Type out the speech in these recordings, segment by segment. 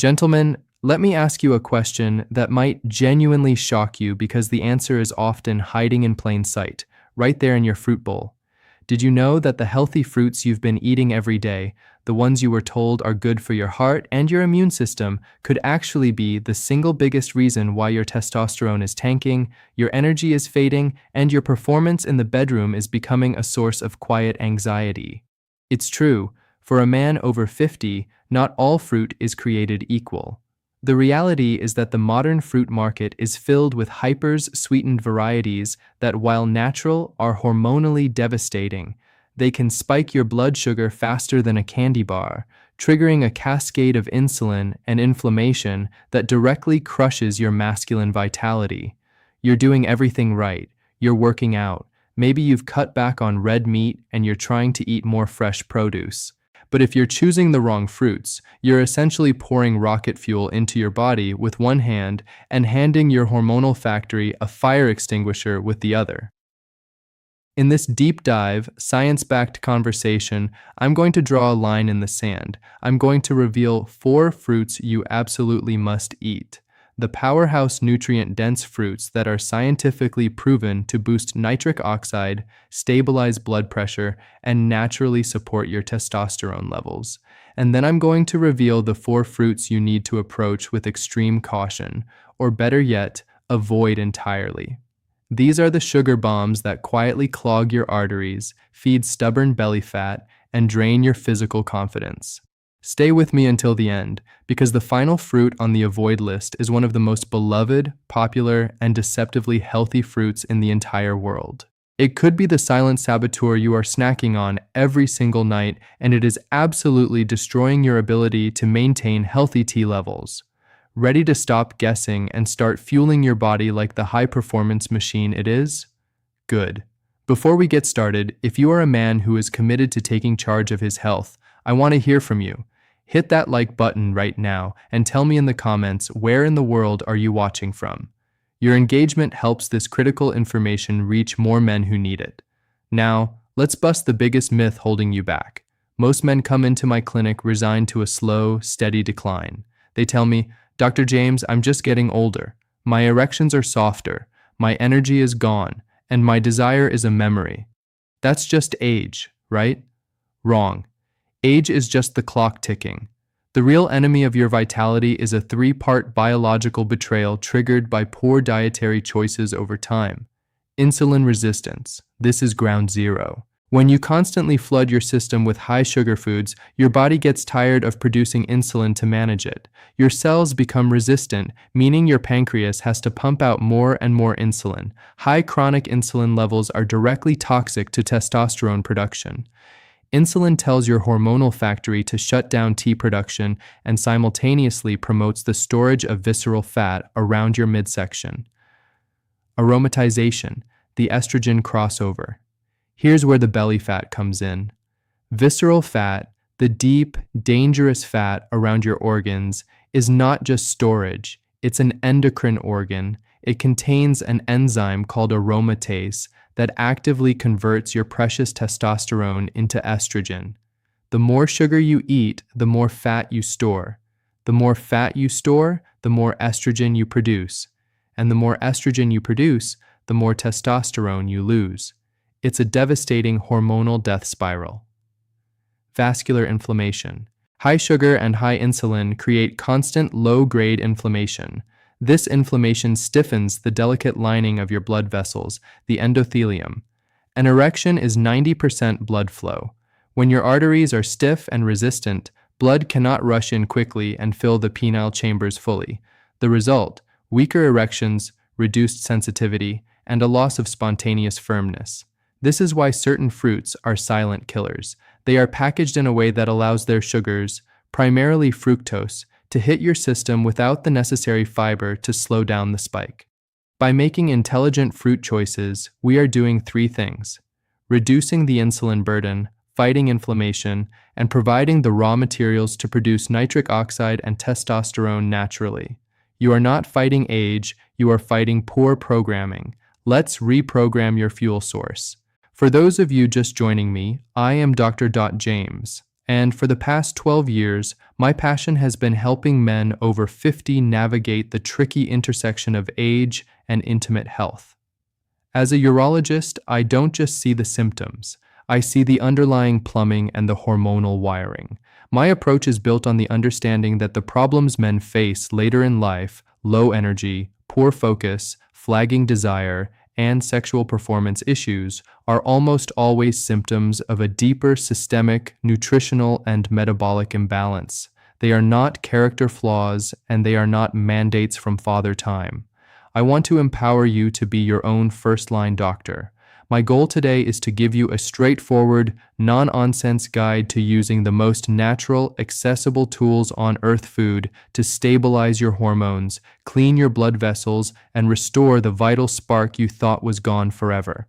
Gentlemen, let me ask you a question that might genuinely shock you because the answer is often hiding in plain sight, right there in your fruit bowl. Did you know that the healthy fruits you've been eating every day, the ones you were told are good for your heart and your immune system, could actually be the single biggest reason why your testosterone is tanking, your energy is fading, and your performance in the bedroom is becoming a source of quiet anxiety? It's true, for a man over 50, not all fruit is created equal. The reality is that the modern fruit market is filled with hypers-sweetened varieties that, while natural, are hormonally devastating. They can spike your blood sugar faster than a candy bar, triggering a cascade of insulin and inflammation that directly crushes your masculine vitality. You're doing everything right. You're working out. Maybe you've cut back on red meat and you're trying to eat more fresh produce. But if you're choosing the wrong fruits, you're essentially pouring rocket fuel into your body with one hand and handing your hormonal factory a fire extinguisher with the other. In this deep dive, science-backed conversation, I'm going to draw a line in the sand. I'm going to reveal 4 fruits you absolutely must eat. The powerhouse nutrient-dense fruits that are scientifically proven to boost nitric oxide, stabilize blood pressure, and naturally support your testosterone levels. And then I'm going to reveal the 4 fruits you need to approach with extreme caution, or better yet, avoid entirely. These are the sugar bombs that quietly clog your arteries, feed stubborn belly fat, and drain your physical confidence. Stay with me until the end, because the final fruit on the avoid list is one of the most beloved, popular, and deceptively healthy fruits in the entire world. It could be the silent saboteur you are snacking on every single night, and it is absolutely destroying your ability to maintain healthy T levels. Ready to stop guessing and start fueling your body like the high-performance machine it is? Good. Before we get started, if you are a man who is committed to taking charge of his health, I want to hear from you. Hit that like button right now and tell me in the comments where in the world are you watching from. Your engagement helps this critical information reach more men who need it. Now, let's bust the biggest myth holding you back. Most men come into my clinic resigned to a slow, steady decline. They tell me, "Dr. James, I'm just getting older. My erections are softer, my energy is gone, and my desire is a memory." That's just age, right? Wrong. Age is just the clock ticking. The real enemy of your vitality is a 3-part biological betrayal triggered by poor dietary choices over time. Insulin resistance. This is ground zero. When you constantly flood your system with high-sugar foods, your body gets tired of producing insulin to manage it. Your cells become resistant, meaning your pancreas has to pump out more and more insulin. High chronic insulin levels are directly toxic to testosterone production. Insulin tells your hormonal factory to shut down T production and simultaneously promotes the storage of visceral fat around your midsection. Aromatization, the estrogen crossover. Here's where the belly fat comes in. Visceral fat, the deep, dangerous fat around your organs, is not just storage, it's an endocrine organ. It contains an enzyme called aromatase that actively converts your precious testosterone into estrogen. The more sugar you eat, the more fat you store. The more fat you store, the more estrogen you produce. And the more estrogen you produce, the more testosterone you lose. It's a devastating hormonal death spiral. Vascular inflammation. High sugar and high insulin create constant low-grade inflammation. This inflammation stiffens the delicate lining of your blood vessels, the endothelium. An erection is 90% blood flow. When your arteries are stiff and resistant, blood cannot rush in quickly and fill the penile chambers fully. The result, weaker erections, reduced sensitivity, and a loss of spontaneous firmness. This is why certain fruits are silent killers. They are packaged in a way that allows their sugars, primarily fructose, to hit your system without the necessary fiber to slow down the spike. By making intelligent fruit choices, we are doing 3 things: reducing the insulin burden, fighting inflammation, and providing the raw materials to produce nitric oxide and testosterone naturally. You are not fighting age, you are fighting poor programming. Let's reprogram your fuel source. For those of you just joining me, I am Dr. James, And for the past 12 years, my passion has been helping men over 50 navigate the tricky intersection of age and intimate health. As a urologist, I don't just see the symptoms. I see the underlying plumbing and the hormonal wiring. My approach is built on the understanding that the problems men face later in life, low energy, poor focus, flagging desire, and sexual performance issues, are almost always symptoms of a deeper systemic, nutritional, and metabolic imbalance. They are not character flaws, and they are not mandates from Father Time. I want to empower you to be your own first-line doctor. My goal today is to give you a straightforward, non-nonsense guide to using the most natural, accessible tools on earth food to stabilize your hormones, clean your blood vessels, and restore the vital spark you thought was gone forever.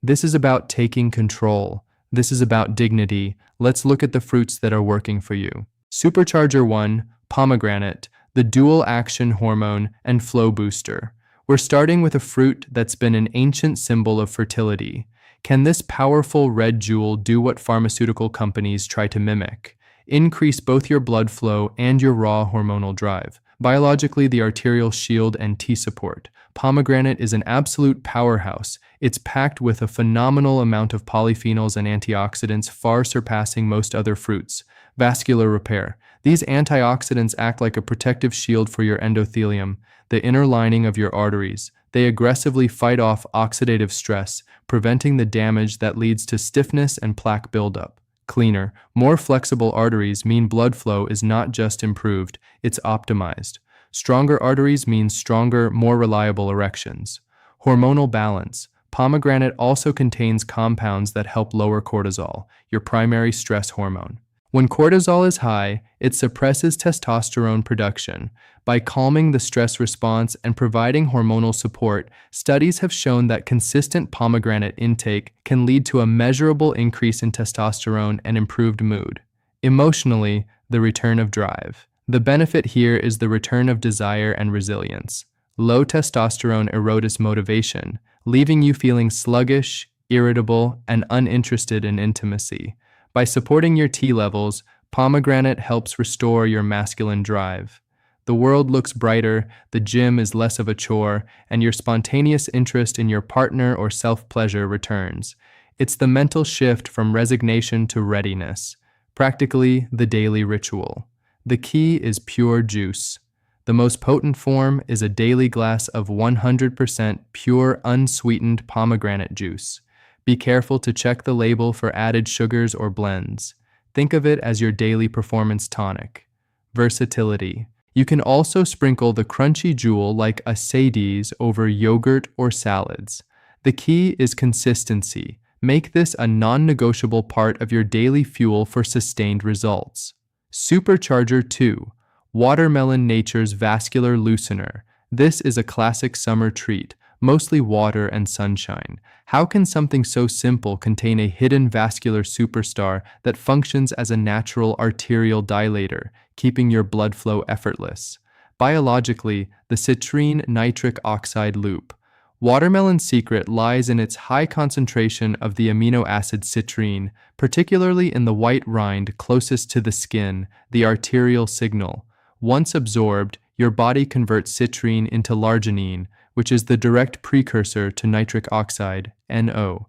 This is about taking control. This is about dignity. Let's look at the fruits that are working for you. Supercharger 1, pomegranate, the dual-action hormone and flow booster. We're starting with a fruit that's been an ancient symbol of fertility. Can this powerful red jewel do what pharmaceutical companies try to mimic? Increase both your blood flow and your raw hormonal drive. Biologically, the arterial shield and T-support. Pomegranate is an absolute powerhouse. It's packed with a phenomenal amount of polyphenols and antioxidants, far surpassing most other fruits. Vascular repair. These antioxidants act like a protective shield for your endothelium, the inner lining of your arteries. They aggressively fight off oxidative stress, preventing the damage that leads to stiffness and plaque buildup. Cleaner, more flexible arteries mean blood flow is not just improved, it's optimized. Stronger arteries mean stronger, more reliable erections. Hormonal balance. Pomegranate also contains compounds that help lower cortisol, your primary stress hormone. When cortisol is high, it suppresses testosterone production. By calming the stress response and providing hormonal support, studies have shown that consistent pomegranate intake can lead to a measurable increase in testosterone and improved mood. Emotionally, the return of drive. The benefit here is the return of desire and resilience. Low testosterone erodes motivation, leaving you feeling sluggish, irritable, and uninterested in intimacy. By supporting your T levels, pomegranate helps restore your masculine drive. The world looks brighter, the gym is less of a chore, and your spontaneous interest in your partner or self-pleasure returns. It's the mental shift from resignation to readiness, practically the daily ritual. The key is pure juice. The most potent form is a daily glass of 100% pure, unsweetened pomegranate juice. Be careful to check the label for added sugars or blends. Think of it as your daily performance tonic. Versatility. You can also sprinkle the crunchy jewel like a sades over yogurt or salads. The key is consistency. Make this a non-negotiable part of your daily fuel for sustained results. Supercharger 2. Watermelon, nature's vascular loosener. This is a classic summer treat, mostly water and sunshine. How can something so simple contain a hidden vascular superstar that functions as a natural arterial dilator, keeping your blood flow effortless? Biologically, the citrine nitric oxide loop. Watermelon's secret lies in its high concentration of the amino acid citrine, particularly in the white rind closest to the skin, the arterial signal. Once absorbed, your body converts citrine into larginine, which is the direct precursor to nitric oxide, NO.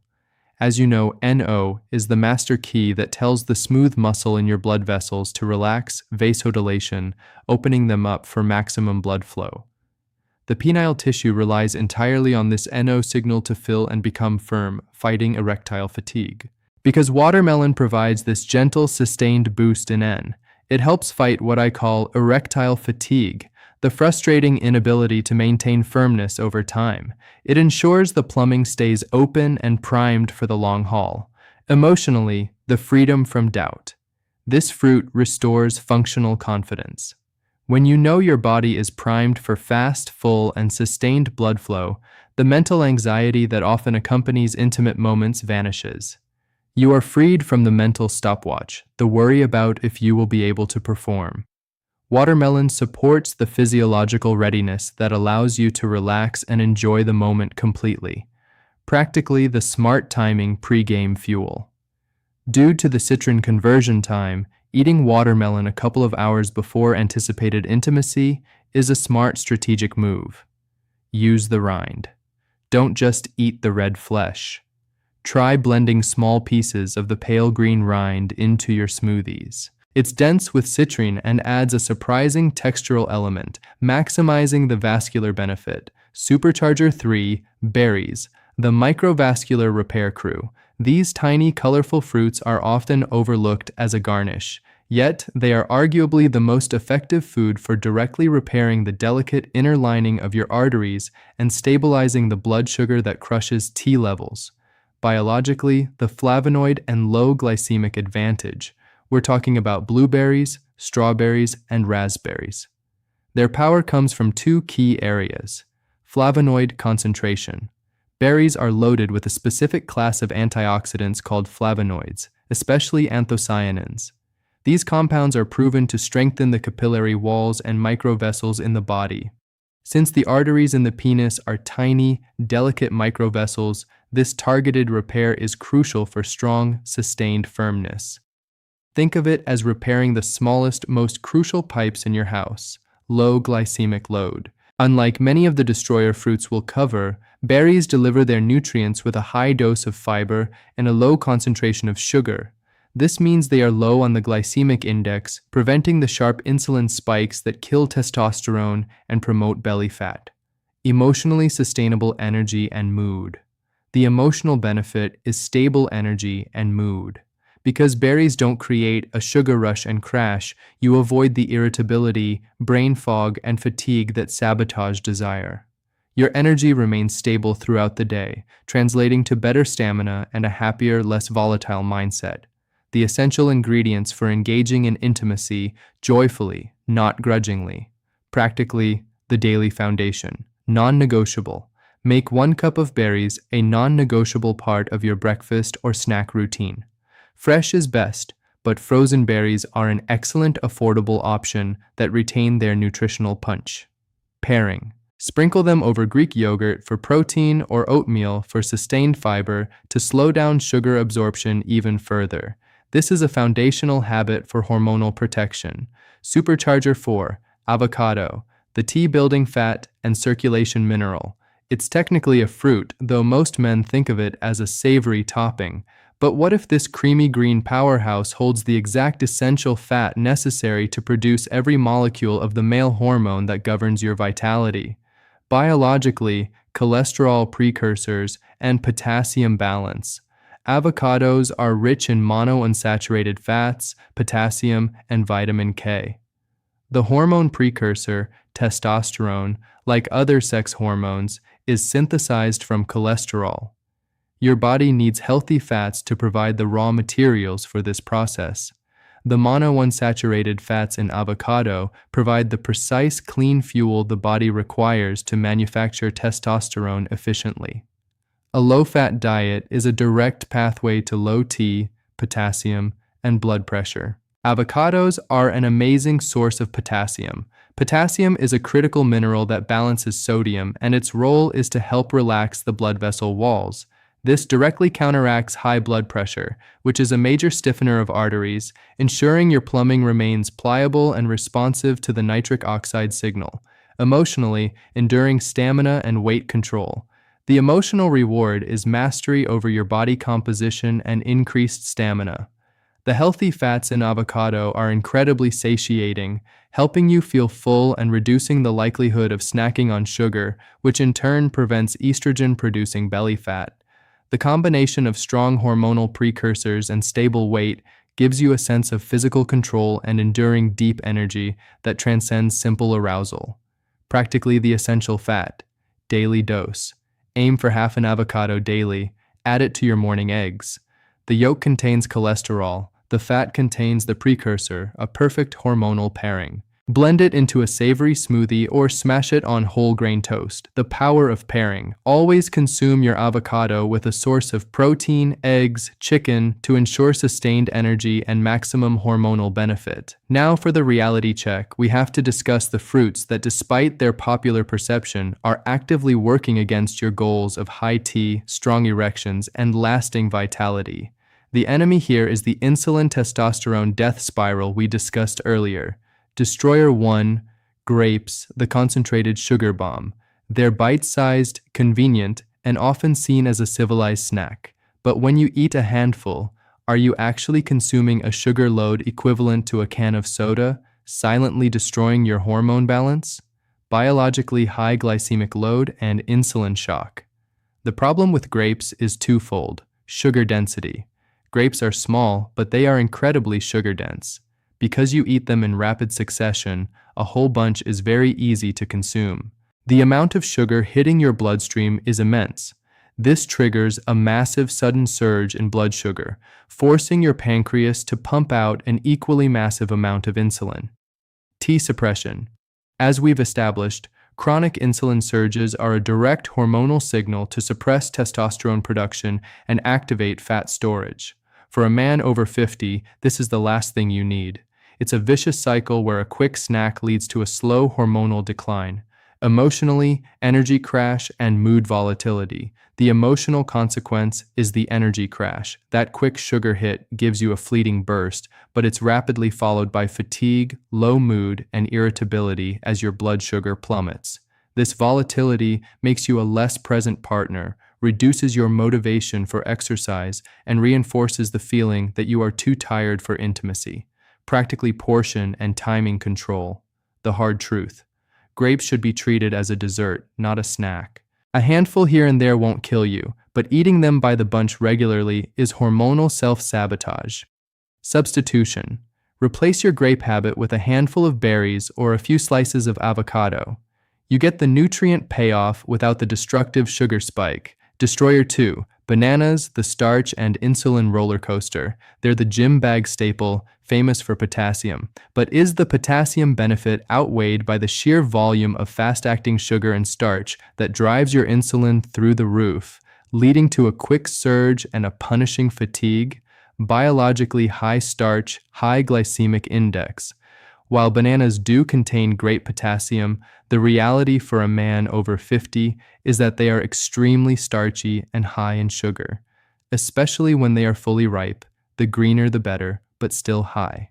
As you know, NO is the master key that tells the smooth muscle in your blood vessels to relax, vasodilation, opening them up for maximum blood flow. The penile tissue relies entirely on this NO signal to fill and become firm, fighting erectile fatigue. Because watermelon provides this gentle, sustained boost in N, it helps fight what I call erectile fatigue, the frustrating inability to maintain firmness over time. It ensures the plumbing stays open and primed for the long haul. Emotionally, the freedom from doubt. This fruit restores functional confidence. When you know your body is primed for fast, full, and sustained blood flow, the mental anxiety that often accompanies intimate moments vanishes. You are freed from the mental stopwatch, the worry about if you will be able to perform. Watermelon supports the physiological readiness that allows you to relax and enjoy the moment completely. Practically the smart timing pre-game fuel. Due to the citrin conversion time, eating watermelon a couple of hours before anticipated intimacy is a smart strategic move. Use the rind. Don't just eat the red flesh. Try blending small pieces of the pale green rind into your smoothies. It's dense with citrine and adds a surprising textural element, maximizing the vascular benefit. Supercharger 3, berries, the microvascular repair crew. These tiny, colorful fruits are often overlooked as a garnish, yet they are arguably the most effective food for directly repairing the delicate inner lining of your arteries and stabilizing the blood sugar that crushes T levels. Biologically, the flavonoid and low glycemic advantage. We're talking about blueberries, strawberries, and raspberries. Their power comes from two key areas. Flavonoid concentration. Berries are loaded with a specific class of antioxidants called flavonoids, especially anthocyanins. These compounds are proven to strengthen the capillary walls and microvessels in the body. Since the arteries in the penis are tiny, delicate microvessels, this targeted repair is crucial for strong, sustained firmness. Think of it as repairing the smallest, most crucial pipes in your house, low glycemic load. Unlike many of the destroyer fruits we'll cover, berries deliver their nutrients with a high dose of fiber and a low concentration of sugar. This means they are low on the glycemic index, preventing the sharp insulin spikes that kill testosterone and promote belly fat. Emotionally sustainable energy and mood. The emotional benefit is stable energy and mood. Because berries don't create a sugar rush and crash, you avoid the irritability, brain fog, and fatigue that sabotage desire. Your energy remains stable throughout the day, translating to better stamina and a happier, less volatile mindset. The essential ingredients for engaging in intimacy joyfully, not grudgingly. Practically, the daily foundation. Non-negotiable. Make 1 cup of berries a non-negotiable part of your breakfast or snack routine. Fresh is best, but frozen berries are an excellent affordable option that retain their nutritional punch. Pairing. Sprinkle them over Greek yogurt for protein or oatmeal for sustained fiber to slow down sugar absorption even further. This is a foundational habit for hormonal protection. Supercharger 4, avocado, the tea-building fat and circulation mineral. It's technically a fruit, though most men think of it as a savory topping. But what if this creamy green powerhouse holds the exact essential fat necessary to produce every molecule of the male hormone that governs your vitality? Biologically, cholesterol precursors, and potassium balance. Avocados are rich in monounsaturated fats, potassium, and vitamin K. The hormone precursor, testosterone, like other sex hormones, is synthesized from cholesterol. Your body needs healthy fats to provide the raw materials for this process. The monounsaturated fats in avocado provide the precise clean fuel the body requires to manufacture testosterone efficiently. A low-fat diet is a direct pathway to low T, potassium, and blood pressure. Avocados are an amazing source of potassium. Potassium is a critical mineral that balances sodium, and its role is to help relax the blood vessel walls. This directly counteracts high blood pressure, which is a major stiffener of arteries, ensuring your plumbing remains pliable and responsive to the nitric oxide signal. Emotionally, enduring stamina and weight control. The emotional reward is mastery over your body composition and increased stamina. The healthy fats in avocado are incredibly satiating, helping you feel full and reducing the likelihood of snacking on sugar, which in turn prevents estrogen-producing belly fat. The combination of strong hormonal precursors and stable weight gives you a sense of physical control and enduring deep energy that transcends simple arousal. Practically the essential fat. Daily dose. Aim for half an avocado daily. Add it to your morning eggs. The yolk contains cholesterol. The fat contains the precursor, a perfect hormonal pairing. Blend it into a savory smoothie or smash it on whole grain toast. The power of pairing. Always consume your avocado with a source of protein, eggs, chicken to ensure sustained energy and maximum hormonal benefit. Now for the reality check, we have to discuss the fruits that, despite their popular perception, are actively working against your goals of high T, strong erections, and lasting vitality. The enemy here is the insulin-testosterone death spiral we discussed earlier. Destroyer 1, grapes, the concentrated sugar bomb. They're bite-sized, convenient, and often seen as a civilized snack. But when you eat a handful, are you actually consuming a sugar load equivalent to a can of soda, silently destroying your hormone balance? Biologically high glycemic load and insulin shock. The problem with grapes is twofold: sugar density. Grapes are small, but they are incredibly sugar dense. Because you eat them in rapid succession, a whole bunch is very easy to consume. The amount of sugar hitting your bloodstream is immense. This triggers a massive sudden surge in blood sugar, forcing your pancreas to pump out an equally massive amount of insulin. T suppression. As we've established, chronic insulin surges are a direct hormonal signal to suppress testosterone production and activate fat storage. For a man over 50, this is the last thing you need. It's a vicious cycle where a quick snack leads to a slow hormonal decline. Emotionally, energy crash and mood volatility. The emotional consequence is the energy crash. That quick sugar hit gives you a fleeting burst, but it's rapidly followed by fatigue, low mood, and irritability as your blood sugar plummets. This volatility makes you a less present partner, reduces your motivation for exercise, and reinforces the feeling that you are too tired for intimacy. Practically portion and timing control. The hard truth. Grapes should be treated as a dessert, not a snack. A handful here and there won't kill you, but eating them by the bunch regularly is hormonal self-sabotage. Substitution. Replace your grape habit with a handful of berries or a few slices of avocado. You get the nutrient payoff without the destructive sugar spike. Destroyer 2. Bananas, the starch and insulin roller coaster. They're the gym bag staple, famous for potassium. But is the potassium benefit outweighed by the sheer volume of fast-acting sugar and starch that drives your insulin through the roof, leading to a quick surge and a punishing fatigue? Biologically high starch, high glycemic index. While bananas do contain great potassium, the reality for a man over 50 is that they are extremely starchy and high in sugar, especially when they are fully ripe. The greener the better, but still high.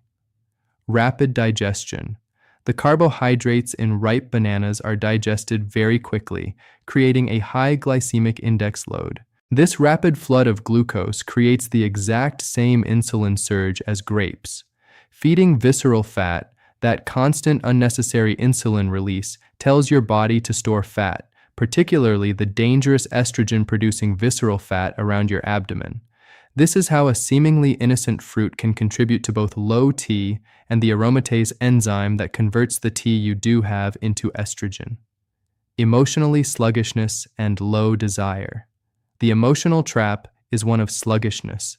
Rapid digestion. The carbohydrates in ripe bananas are digested very quickly, creating a high glycemic index load. This rapid flood of glucose creates the exact same insulin surge as grapes. Feeding visceral fat, that constant unnecessary insulin release, tells your body to store fat, particularly the dangerous estrogen-producing visceral fat around your abdomen. This is how a seemingly innocent fruit can contribute to both low T and the aromatase enzyme that converts the T you do have into estrogen. Emotionally sluggishness and low desire. The emotional trap is one of sluggishness.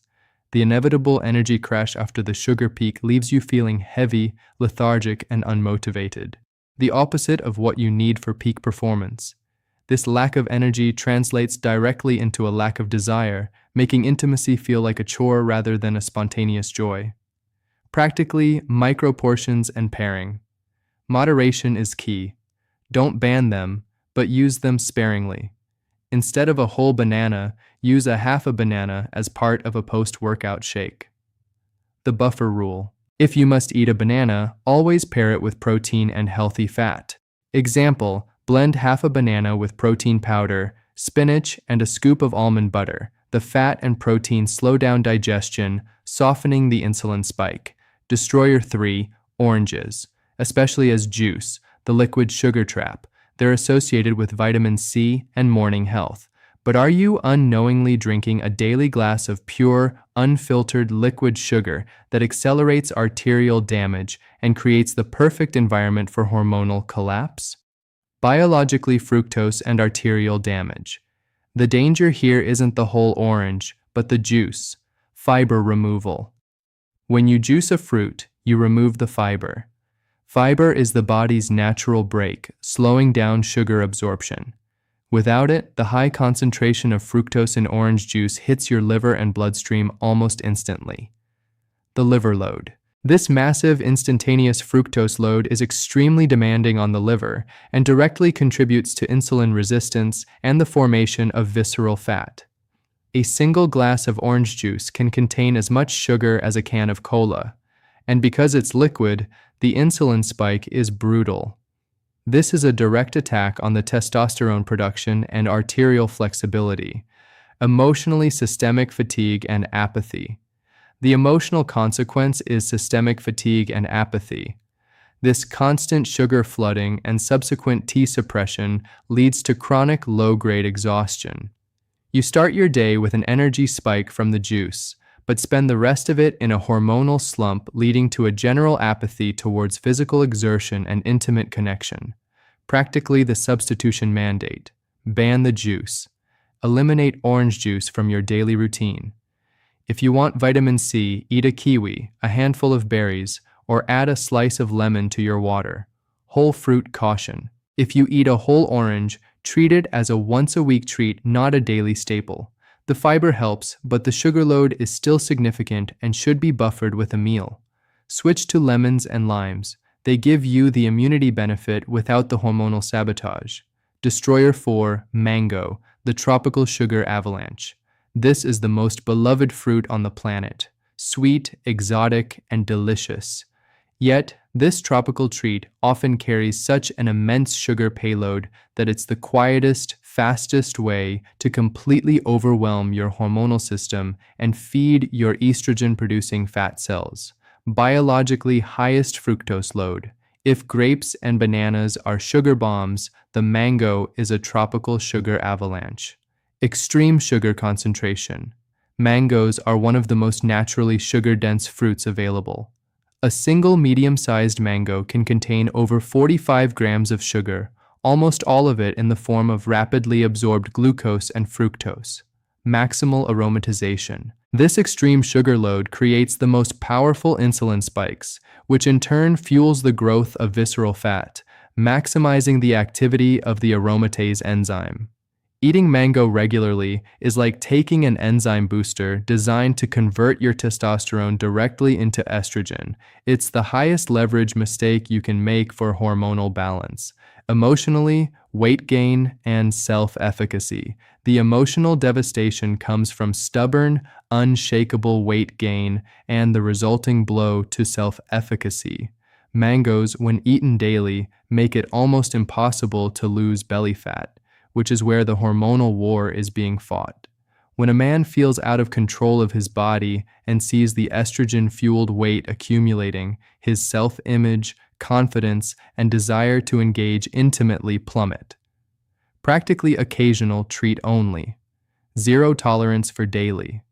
The inevitable energy crash after the sugar peak leaves you feeling heavy, lethargic, and unmotivated. The opposite of what you need for peak performance. This lack of energy translates directly into a lack of desire, making intimacy feel like a chore rather than a spontaneous joy. Practically, micro portions and pairing. Moderation is key. Don't ban them, but use them sparingly. Instead of a whole banana, use a half a banana as part of a post-workout shake. The buffer rule. If you must eat a banana, always pair it with protein and healthy fat. Example, blend half a banana with protein powder, spinach, and a scoop of almond butter. The fat and protein slow down digestion, softening the insulin spike. Destroyer 3, oranges, especially as juice, the liquid sugar trap. They're associated with vitamin C and morning health. But are you unknowingly drinking a daily glass of pure, unfiltered liquid sugar that accelerates arterial damage and creates the perfect environment for hormonal collapse? Biologically, fructose and arterial damage. The danger here isn't the whole orange, but the juice. Fiber removal. When you juice a fruit, you remove the fiber. Fiber is the body's natural brake, slowing down sugar absorption. Without it, the high concentration of fructose in orange juice hits your liver and bloodstream almost instantly. The liver load. This massive instantaneous fructose load is extremely demanding on the liver and directly contributes to insulin resistance and the formation of visceral fat. A single glass of orange juice can contain as much sugar as a can of cola, and because it's liquid, the insulin spike is brutal. This is a direct attack on the testosterone production and arterial flexibility, emotionally systemic fatigue and apathy. The emotional consequence is systemic fatigue and apathy. This constant sugar flooding and subsequent T suppression leads to chronic low-grade exhaustion. You start your day with an energy spike from the juice, but spend the rest of it in a hormonal slump, leading to a general apathy towards physical exertion and intimate connection. Practically the substitution mandate. Ban the juice. Eliminate orange juice from your daily routine. If you want vitamin C, eat a kiwi, a handful of berries, or add a slice of lemon to your water. Whole fruit caution. If you eat a whole orange, treat it as a once-a-week treat, not a daily staple. The fiber helps, but the sugar load is still significant and should be buffered with a meal. Switch to lemons and limes. They give you the immunity benefit without the hormonal sabotage. Destroyer 4, mango, the tropical sugar avalanche. This is the most beloved fruit on the planet. Sweet, exotic, and delicious. Yet, this tropical treat often carries such an immense sugar payload that it's the quietest, fastest way to completely overwhelm your hormonal system and feed your estrogen-producing fat cells. Biologically highest fructose load. If grapes and bananas are sugar bombs, the mango is a tropical sugar avalanche. Extreme sugar concentration. Mangoes are one of the most naturally sugar-dense fruits available. A single medium-sized mango can contain over 45 grams of sugar, almost all of it in the form of rapidly absorbed glucose and fructose. Maximal aromatization. This extreme sugar load creates the most powerful insulin spikes, which in turn fuels the growth of visceral fat, maximizing the activity of the aromatase enzyme. Eating mango regularly is like taking an enzyme booster designed to convert your testosterone directly into estrogen. It's the highest leverage mistake you can make for hormonal balance. Emotionally, weight gain, and self-efficacy. The emotional devastation comes from stubborn, unshakable weight gain and the resulting blow to self-efficacy. Mangoes, when eaten daily, make it almost impossible to lose belly fat, which is where the hormonal war is being fought. When a man feels out of control of his body and sees the estrogen-fueled weight accumulating, his self-image, confidence, and desire to engage intimately plummet. Practically occasional treat only. Zero tolerance for daily.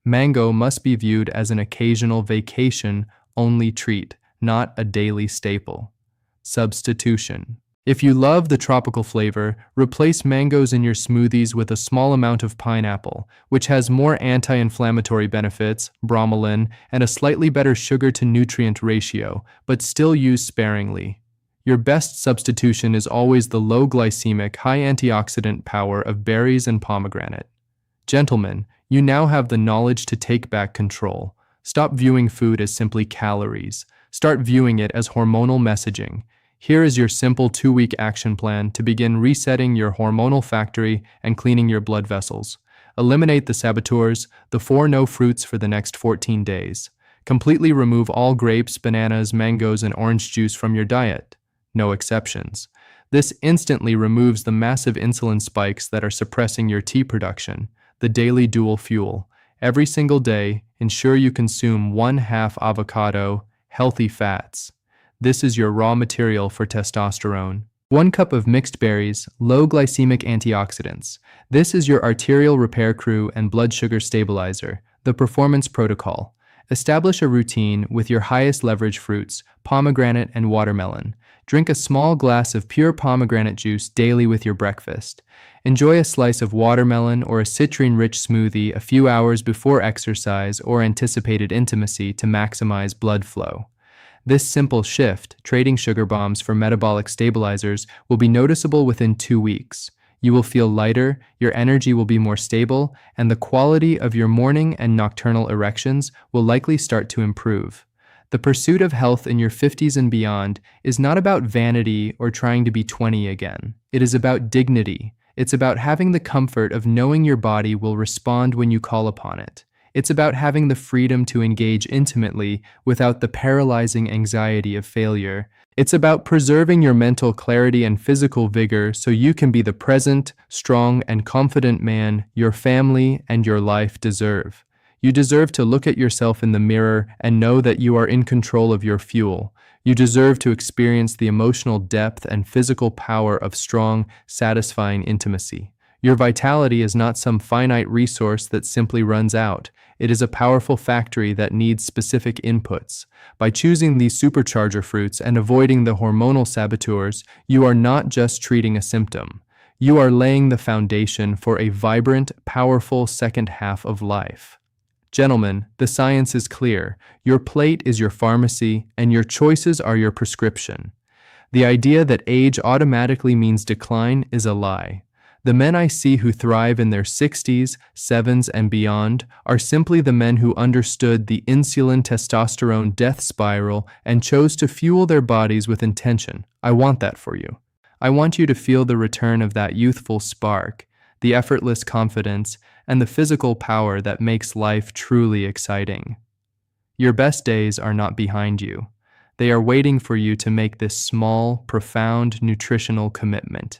Mango must be viewed as an occasional vacation-only treat, not a daily staple. Substitution. If you love the tropical flavor, replace mangoes in your smoothies with a small amount of pineapple, which has more anti-inflammatory benefits, bromelain, and a slightly better sugar-to-nutrient ratio, but still use sparingly. Your best substitution is always the low glycemic, high antioxidant power of berries and pomegranate. Gentlemen, you now have the knowledge to take back control. Stop viewing food as simply calories. Start viewing it as hormonal messaging. Here is your simple 2-week action plan to begin resetting your hormonal factory and cleaning your blood vessels. Eliminate the saboteurs, the 4 no fruits for the next 14 days. Completely remove all grapes, bananas, mangoes, and orange juice from your diet. No exceptions. This instantly removes the massive insulin spikes that are suppressing your T production, the daily dual fuel. Every single day, ensure you consume 1/2 avocado, healthy fats. This is your raw material for testosterone. 1 cup of mixed berries, low glycemic antioxidants. This is your arterial repair crew and blood sugar stabilizer, the performance protocol. Establish a routine with your highest leverage fruits, pomegranate and watermelon. Drink a small glass of pure pomegranate juice daily with your breakfast. Enjoy a slice of watermelon or a citrine-rich smoothie a few hours before exercise or anticipated intimacy to maximize blood flow. This simple shift, trading sugar bombs for metabolic stabilizers, will be noticeable within 2 weeks. You will feel lighter, your energy will be more stable, and the quality of your morning and nocturnal erections will likely start to improve. The pursuit of health in your 50s and beyond is not about vanity or trying to be 20 again. It is about dignity. It's about having the comfort of knowing your body will respond when you call upon it. It's about having the freedom to engage intimately without the paralyzing anxiety of failure. It's about preserving your mental clarity and physical vigor so you can be the present, strong, and confident man your family and your life deserve. You deserve to look at yourself in the mirror and know that you are in control of your fuel. You deserve to experience the emotional depth and physical power of strong, satisfying intimacy. Your vitality is not some finite resource that simply runs out. It is a powerful factory that needs specific inputs. By choosing these supercharger fruits and avoiding the hormonal saboteurs, you are not just treating a symptom. You are laying the foundation for a vibrant, powerful second half of life. Gentlemen, the science is clear. Your plate is your pharmacy, and your choices are your prescription. The idea that age automatically means decline is a lie. The men I see who thrive in their 60s, 70s, and beyond are simply the men who understood the insulin-testosterone death spiral and chose to fuel their bodies with intention. I want that for you. I want you to feel the return of that youthful spark, the effortless confidence, and the physical power that makes life truly exciting. Your best days are not behind you. They are waiting for you to make this small, profound nutritional commitment.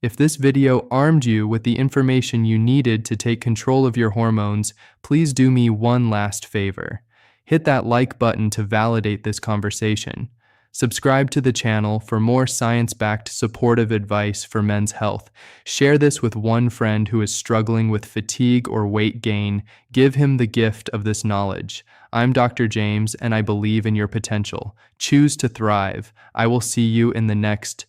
If this video armed you with the information you needed to take control of your hormones, please do me one last favor. Hit that like button to validate this conversation. Subscribe to the channel for more science-backed supportive advice for men's health. Share this with one friend who is struggling with fatigue or weight gain. Give him the gift of this knowledge. I'm Dr. James, and I believe in your potential. Choose to thrive. I will see you in the next